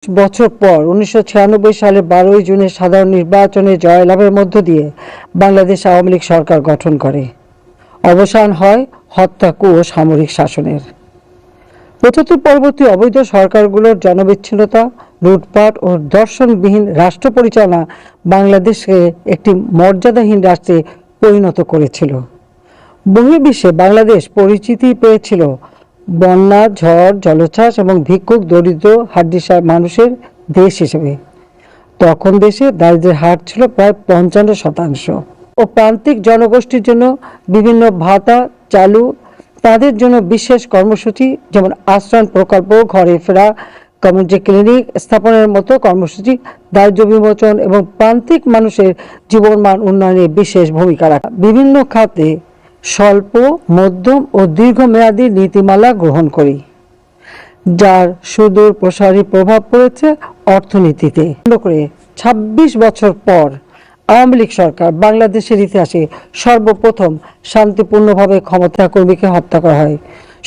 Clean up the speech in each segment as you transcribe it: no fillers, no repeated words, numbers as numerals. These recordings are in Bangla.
বছর পর 1996 সালে 12 জুনের সাধারণ নির্বাচনে জয়লাভের মধ্য দিয়ে বাংলাদেশ আওয়ামী লীগ সরকার গঠন করে। অবসান হয় হত্যা, কূপ ও সামরিক শাসনের। 75 পরবর্তী অবৈধ সরকারগুলোর জনবিচ্ছিন্নতা, লুটপাট ও দর্শনবিহীন রাষ্ট্র পরিচালনা বাংলাদেশকে একটি মর্যাদাহীন রাষ্ট্রে পরিণত করেছিল। বহির্বিশ্বে বাংলাদেশ পরিচিতি পেয়েছিল বন্যা, ঝড়, জলোচ্ছ্বাস এবং ভিক্ষুক, দরিদ্র, হাড্ডিসার মানুষের দেশ হিসেবে। তখন দেশে দারিদ্র্যের হার ছিল প্রায় 55% ও প্রান্তিক জনগোষ্ঠীর জন্য বিভিন্ন ভাতা চালু, তাদের জন্য বিশেষ কর্মসূচি যেমন আশ্রয় প্রকল্প, ঘরে ফেরা, কমিউনিটি ক্লিনিক স্থাপনের মতো কর্মসূচি দারিদ্র্য বিমোচন এবং প্রান্তিক মানুষের জীবনমান উন্নয়নে বিশেষ ভূমিকা রাখা। বিভিন্ন খাতে স্বল্প, মধ্যম ও দীর্ঘমেয়াদী নীতিমালা গ্রহণ করি, যার সুদূর প্রসারী প্রভাব পড়েছে অর্থনীতিতে। 26 বছর পর আওয়ামী লীগ সরকার বাংলাদেশের ইতিহাসে সর্বপ্রথম শান্তিপূর্ণভাবে ক্ষমতা কর্মীকে হত্যা করা হয়।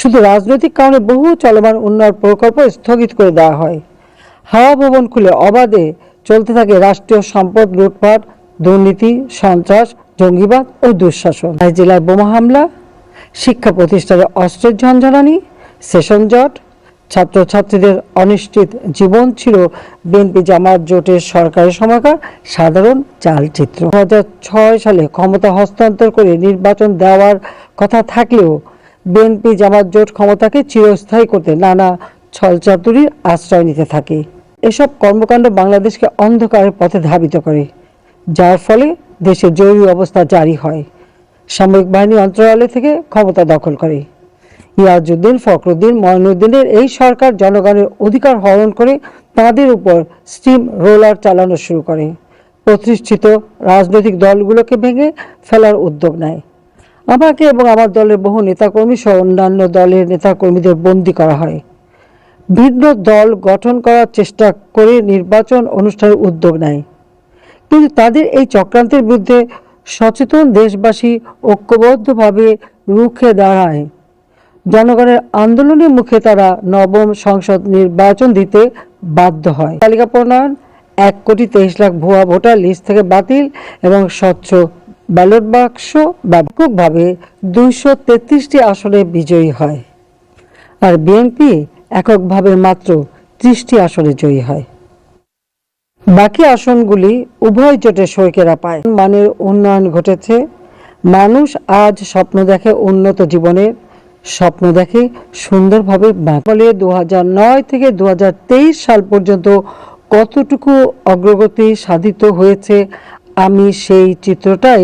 শুধু রাজনৈতিক কারণে বহু চলমান উন্নয়ন প্রকল্প স্থগিত করে দেওয়া হয়। হাওয়া ভবন খুলে অবাধে চলতে থাকে রাষ্ট্রীয় সম্পদ লুটপাট, দুর্নীতি, সন্ত্রাস, জঙ্গিবাদ ও দুঃশাসন। জেলায় বোমা হামলা, শিক্ষা প্রতিষ্ঠানে অস্ত্রের ঝঞ্ঝানি, সেশন জট, ছাত্রছাত্রীদের অনিশ্চিত জীবন ছিল বিএনপি জামায়াত জোটের সরকারের সময়কার সাধারণ চালচিত্র। 2006 সালে ক্ষমতা হস্তান্তর করে নির্বাচন দেওয়ার কথা থাকলেও বিএনপি জামায়াত জোট ক্ষমতাকে চিরস্থায়ী করতে নানা ছলচাতুরির আশ্রয় নিতে থাকে। এসব কর্মকাণ্ড বাংলাদেশকে অন্ধকারের পথে ধাবিত করে, যার ফলে দেশে জরুরি অবস্থা জারি হয়। সামরিক বাহিনী অন্তরালে থেকে ক্ষমতা দখল করে। ইয়াজউদ্দিন, ফখরুদ্দিন, মঈনুদ্দিনের এই সরকার জনগণের অধিকার হরণ করে তাদের উপর স্টিম রোলার চালানো শুরু করে। প্রতিষ্ঠিত রাজনৈতিক দলগুলোকে ভেঙে ফেলার উদ্যোগ নেয়। আমাকে এবং আমার দলের বহু নেতাকর্মী সহ অন্যান্য দলের নেতাকর্মীদের বন্দী করা হয়। ভিন্ন দল গঠন করার চেষ্টা করে নির্বাচন অনুষ্ঠানের উদ্যোগ নেয়। কিন্তু তাদের এই চক্রান্তের বিরুদ্ধে সচেতন দেশবাসী ঐক্যবদ্ধভাবে রুখে দাঁড়ায়। জনগণের আন্দোলনের মুখে তারা নবম সংসদ নির্বাচন দিতে বাধ্য হয়। তালিকা প্রণয়ন, 1,23,00,000 ভুয়া ভোটার লিস্ট থেকে বাতিল এবং স্বচ্ছ ব্যালট বাক্স ব্যাপকভাবে 233টি আসনে বিজয়ী হয়। আর বিএনপি এককভাবে মাত্র 30টি আসনে জয়ী হয়। বাকি আসনগুলি উভয় জোটের শরিকেরা পায়। মানের উন্নয়ন ঘটেছে। মানুষ আজ স্বপ্ন দেখে উন্নত জীবনের, স্বপ্ন দেখে সুন্দরভাবে। ফলে 2009 থেকে 2023 সাল পর্যন্ত কতটুকু অগ্রগতি সাধিত হয়েছে, আমি সেই চিত্রটাই